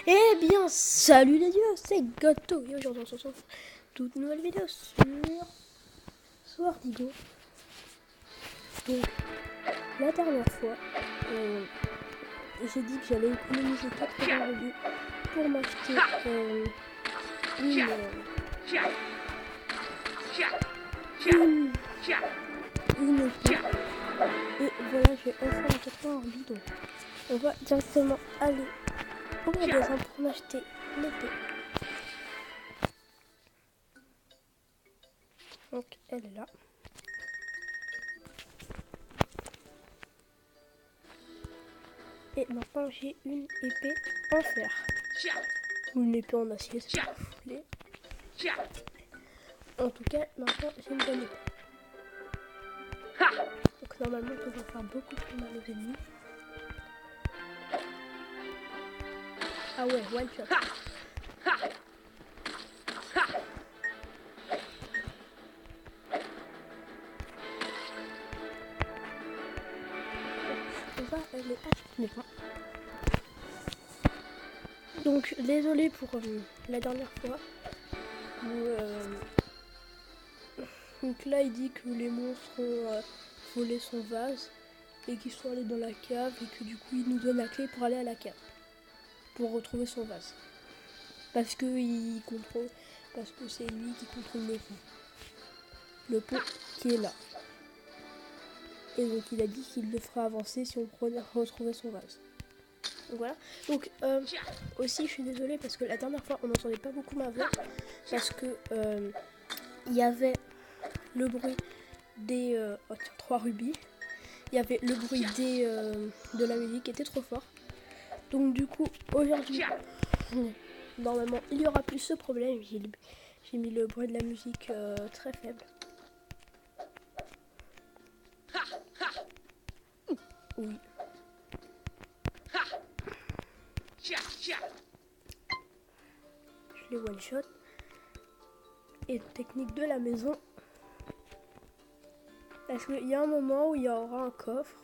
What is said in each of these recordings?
Eh bien, salut les dieux, c'est Goto et aujourd'hui on se retrouve pour toute nouvelle vidéo sur Swordigo. Donc, la dernière fois, j'ai dit que j'allais économiser 80 rubis pour m'acheter une épée. Et voilà, j'ai enfin les 80 rubis, donc on va directement aller au magasin pour m'acheter l'épée. Donc, elle est là. Et maintenant j'ai une épée en fer. Ou une épée en acier, si vous voulez. En tout cas, maintenant j'ai une bonne épée. Donc normalement ça va faire beaucoup plus mal aux ennemis. Ah ouais, one shot. On va aller acheter. Donc désolé pour la dernière fois où donc là il dit que les monstres ont volé son vase et qu'ils sont allés dans la cave et que du coup il nous donne la clé pour aller à la cave pour retrouver son vase parce que c'est lui qui contrôle le pont qui est là et donc il a dit qu'il le fera avancer si on retrouvait son vase. Donc voilà. Donc aussi je suis désolée parce que la dernière fois on n'entendait pas beaucoup ma voix parce que il y avait le bruit des 3 rubis, il y avait le bruit de la musique qui était trop fort. Donc du coup aujourd'hui normalement il y aura plus ce problème. J'ai mis le bruit de la musique très faible. Oui. Je les one shot. Et technique de la maison. Parce qu'il y a un moment où il y aura un coffre.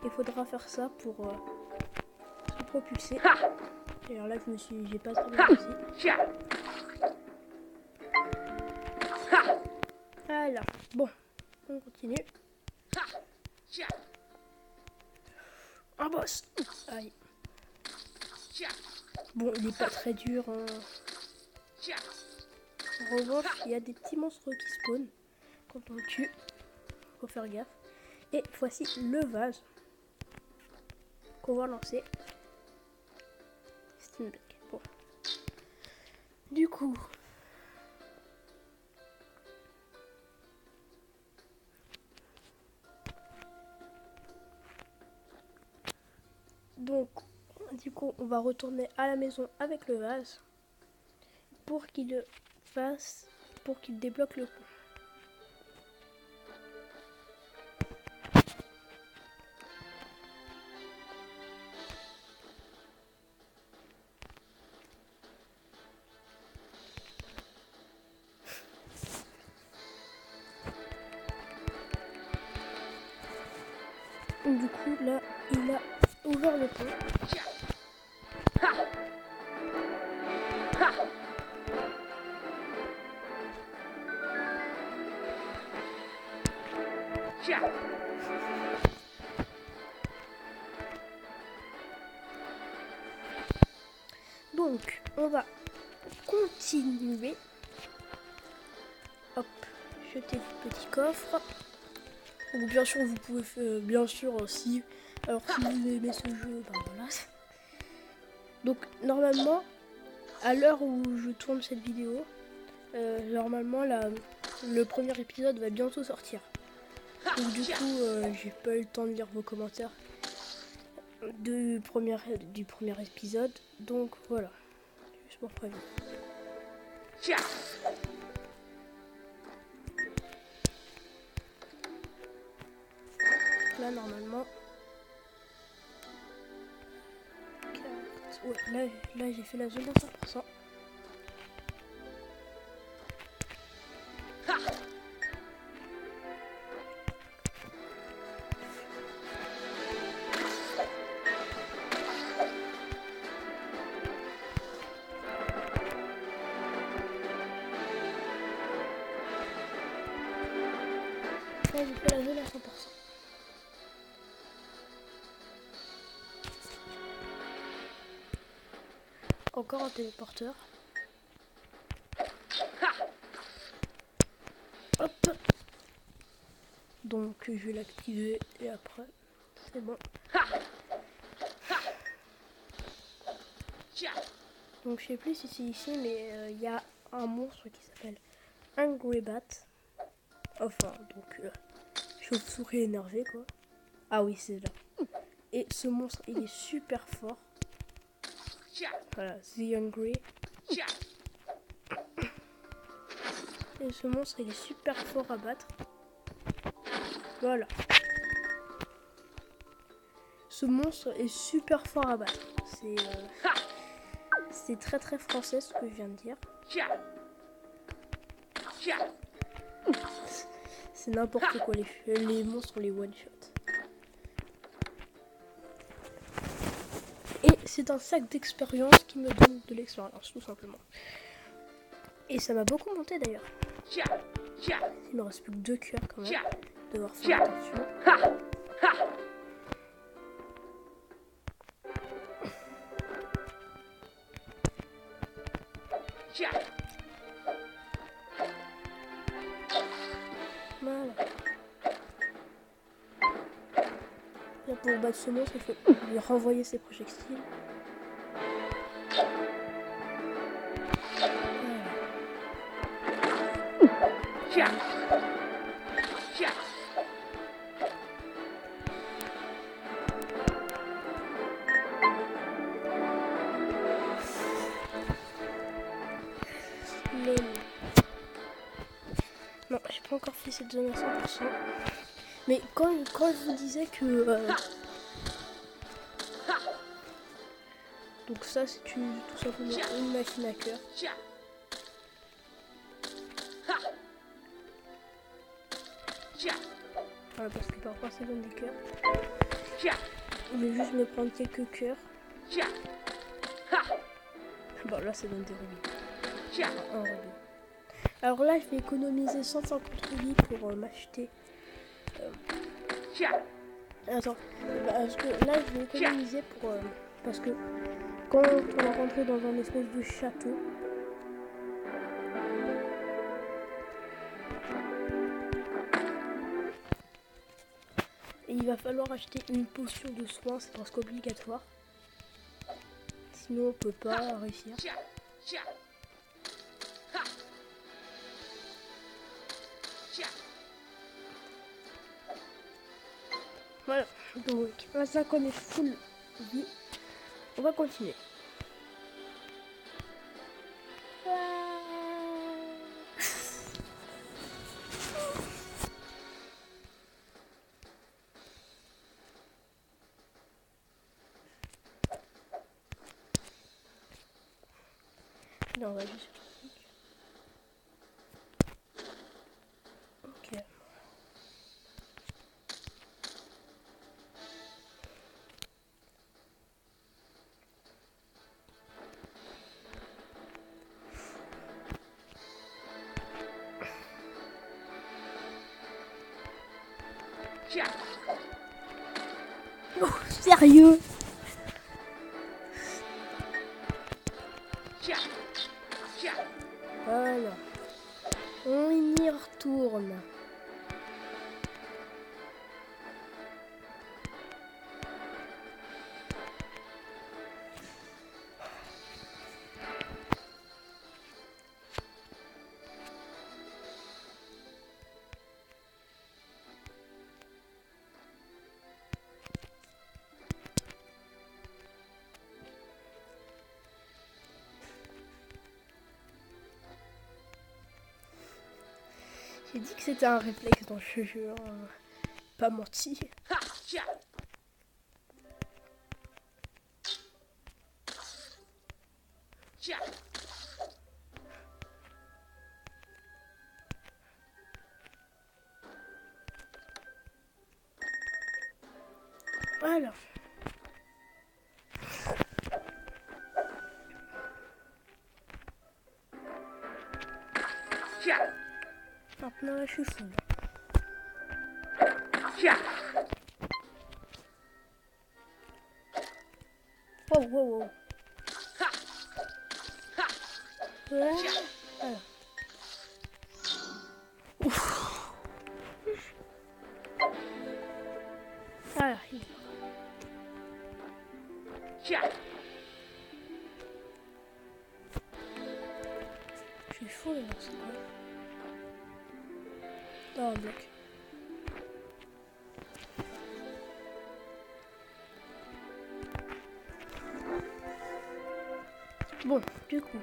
Il faudra faire ça pour se propulser. Et alors là j'ai pas très bien réussi. Voilà. Bon, on continue. Un boss. Aïe. Bon, il est pas très dur. Hein. En revanche, il y a des petits monstres qui spawnent quand on le tue. Faut faire gaffe. Et voici le vase qu'on va lancer. C'est une blague. Bon. Du coup. On va retourner à la maison avec le vase pour qu'il débloque le pont. Du coup, là, il a ouvert le pont. Donc, on va continuer. Hop, jeter le petit coffre. Donc, bien sûr, vous pouvez bien sûr si vous aimez ce jeu, ben voilà. Donc, normalement, à l'heure où je tourne cette vidéo, normalement, le premier épisode va bientôt sortir. Donc, du coup, j'ai pas eu le temps de lire vos commentaires du premier épisode. Donc, voilà. Juste pour prévenir. Là, normalement... Ouais, là j'ai fait la zone à 100%. Là, j'ai fait la zone à 100%. Encore un téléporteur. Hop. Donc je vais l'activer et après c'est bon. Donc je sais plus si c'est ici, mais il y a un monstre qui s'appelle Angry Bat. Enfin donc chauve-souris énervé quoi. Ah oui c'est là. Et ce monstre il est super fort. Voilà, The Angry. Et ce monstre il est super fort à battre. Voilà. Ce monstre est super fort à battre. C'est très très français ce que je viens de dire. C'est n'importe quoi les monstres, les one shot. Et c'est un sac d'expérience qui me donne de l'expérience tout simplement. Et ça m'a beaucoup monté d'ailleurs. Il me reste plus que 2 cœurs quand même. Devoir faire attention. Voilà. Là pour battre ce monstre, il faut lui renvoyer ses projectiles. Voilà. Non, j'ai pas encore fait cette zone à 100%. Mais quand je vous disais que... donc ça, c'est tout simplement une machine à cœur. Voilà, parce que parfois ça donne des cœurs. Je vais juste me prendre quelques cœurs. Bon, là, ça donne des rubis. Un rubis. Alors là, je vais économiser 150 rubis pour m'acheter... Attends, parce que là, je vais économiser pour... parce que quand on va rentrer dans un espèce de château... Et il va falloir acheter une potion de soin, c'est presque obligatoire. Sinon, on peut pas réussir. Voilà, donc maintenant qu'on est full vie, on va continuer. Là, on va juste... Ok. Oh, sérieux? Voilà. On y retourne. J'ai dit que c'était un réflexe dans ce jeu, hein. Pas menti. Voilà. Maintenant là je suis full. Wow, wow, wow. Ah. Ouf. Ah, je suis fou là, c'est quoi? Oh, un bloc. Bon, du coup.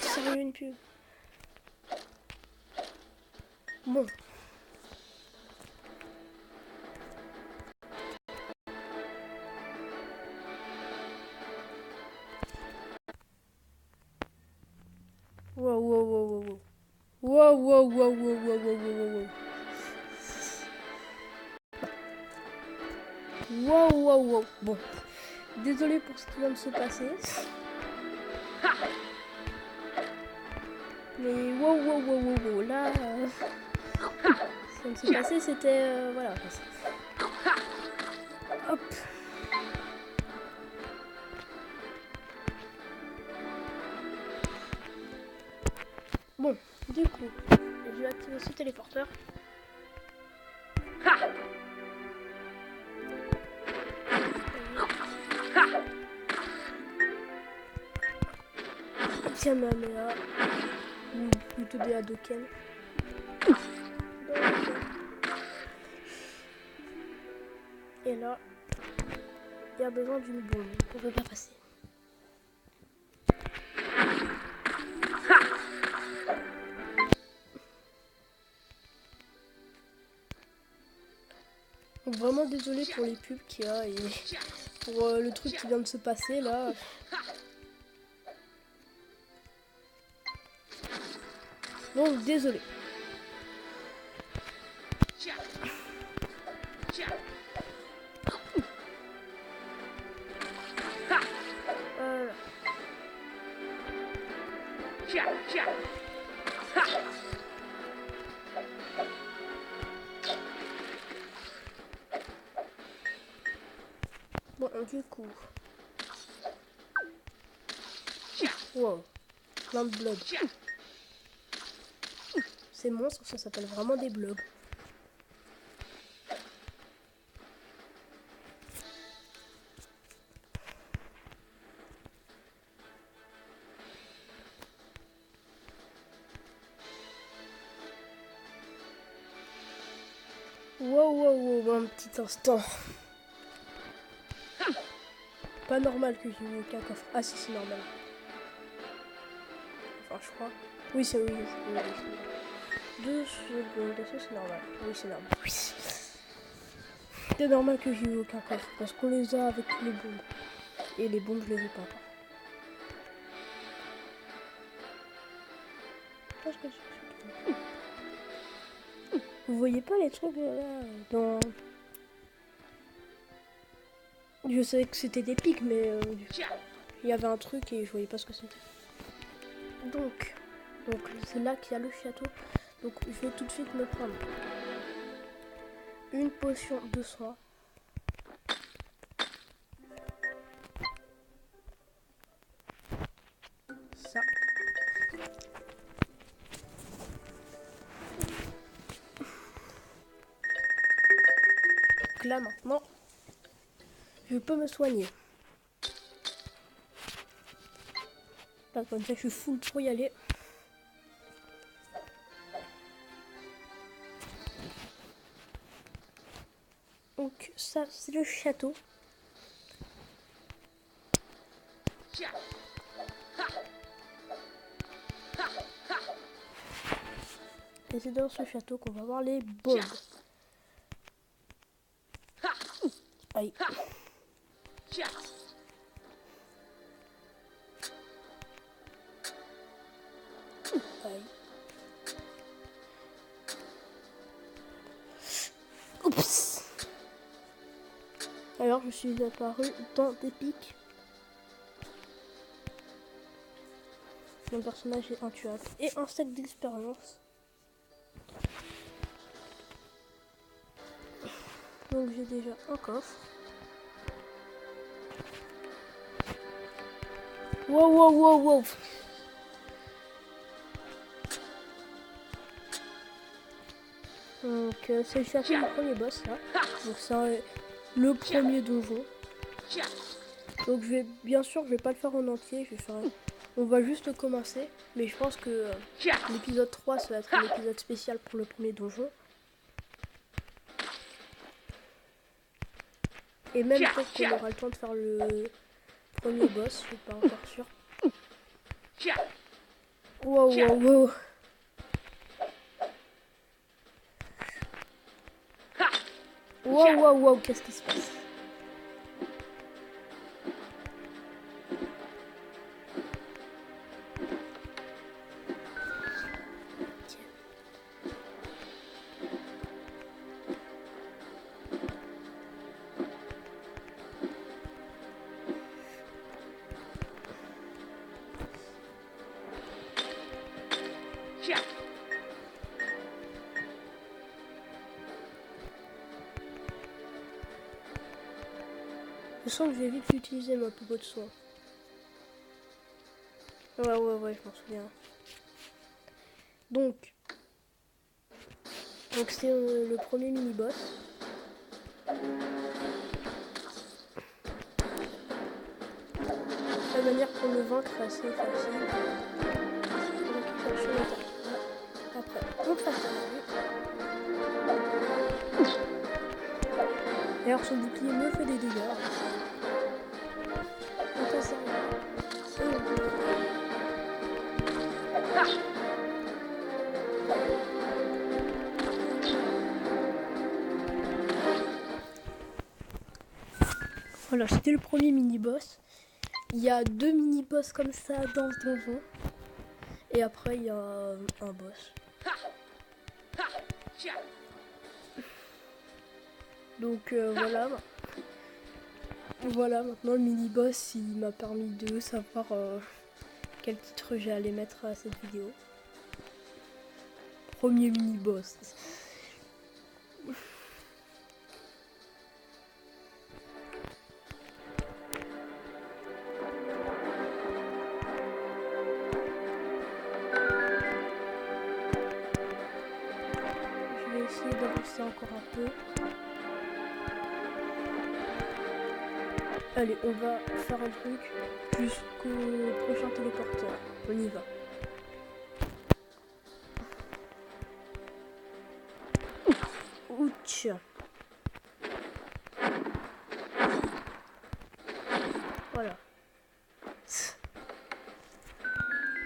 Sérieux, une pub. Bon. Wow, wow, wow, wow, wow. Wow, wow, wow, wow, wow, wow, wow, wow. Wow, wow, wow. Bon. Désolé pour ce qui vient de se passer. Mais wow, wow, wow, wow, wow. Là, ce qui vient de se passer, c'était... voilà. Hop. Bon, du coup, je vais activer ce téléporteur. Kamehameha. Ou plutôt des Hadoken. Et là, il y a besoin d'une bombe. On peut pas passer. Donc vraiment désolé pour les pubs qu'il y a et pour le truc qui vient de se passer là. Donc désolé. Voilà. Bon, du coup. Wow. Plein de blogs. Ces monstres, ça s'appelle vraiment des blogs. Wow, wow, wow, un petit instant. Pas normal que j'ai eu aucun coffre. Ah si, c'est normal. Enfin, je crois. Oui, c'est oui. 2 secondes, ça c'est normal. Oui, c'est normal. Oui. C'est normal que j'ai eu aucun coffre parce qu'on les a avec les bombes. Et les bombes, je les ai pas encore. Vous voyez pas les trucs là dans... Je savais que c'était des pics, mais il y avait un truc et je voyais pas ce que c'était. Donc c'est là qu'il y a le château. Donc je vais tout de suite me prendre une potion de soin. Ça. Donc là maintenant, je peux me soigner. Là, comme ça, je suis full pour y aller. Donc ça, c'est le château. Et c'est dans ce château qu'on va voir les bombes. Aïe. Aïe. Oups. Alors je suis apparu dans des pics. Mon personnage est intuable. Et un sac d'expérience. Donc j'ai déjà un coffre. Wow, wow, wow, wow. Donc c'est le château du premier boss là. Donc c'est le premier donjon. Donc bien sûr je vais pas le faire en entier. On va juste commencer. Mais je pense que l'épisode 3 ça va être un épisode spécial pour le premier donjon. Et même peut-être qu'on aura le temps de faire le premier boss, je suis pas encore sûr. Wow, wow, wow. Wow, wow, wow, qu'est-ce qui se passe? Je sens que je vais vite utiliser ma popo de soin. Ouais, je m'en souviens. Donc c'est le premier mini-boss. La manière pour le vaincre est assez facile. Après, on passe à lui. D'ailleurs, son bouclier me fait des dégâts. On passe à lui. Voilà, c'était le premier mini-boss. Il y a 2 mini-boss comme ça dans le donjon. Et après, il y a un boss. Donc voilà. Voilà, maintenant le mini-boss, il m'a permis de savoir quel titre j'allais mettre à cette vidéo. Premier mini-boss. Je vais essayer d'avancer encore un peu. Allez, on va faire un truc jusqu'au prochain téléporteur. On y va. Ouch. Voilà.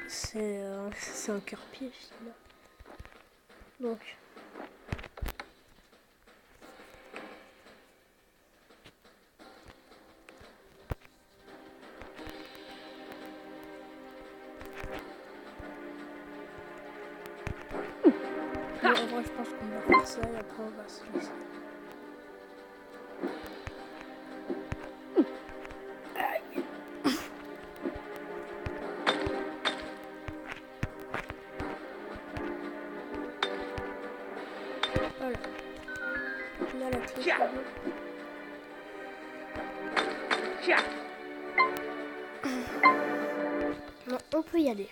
C'est un cœur-piège, là. Donc. Bon, en vrai, je pense qu'on va faire ça et après on va se laisser. Aïe. Voilà. On a la clé. Bon, on peut y aller.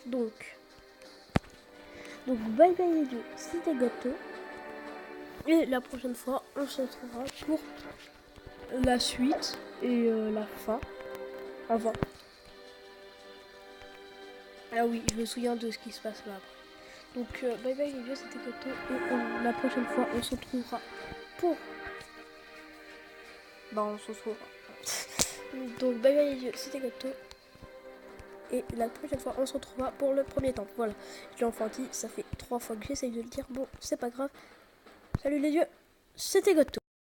Donc bye bye les dieux, c'était Goto. Et la prochaine fois, on se retrouvera pour la suite et la fin. Avant. Ah oui, je me souviens de ce qui se passe là. Donc bye bye les dieux, c'était Goto. Et la prochaine fois, on se retrouvera pour... Bah on se retrouvera. Donc bye bye les dieux, c'était Goto. et la prochaine fois on se retrouvera pour le premier temple. Voilà, j'ai enfin dit, ça fait 3 fois que j'essaye de le dire, bon c'est pas grave. Salut les dieux, c'était Goto.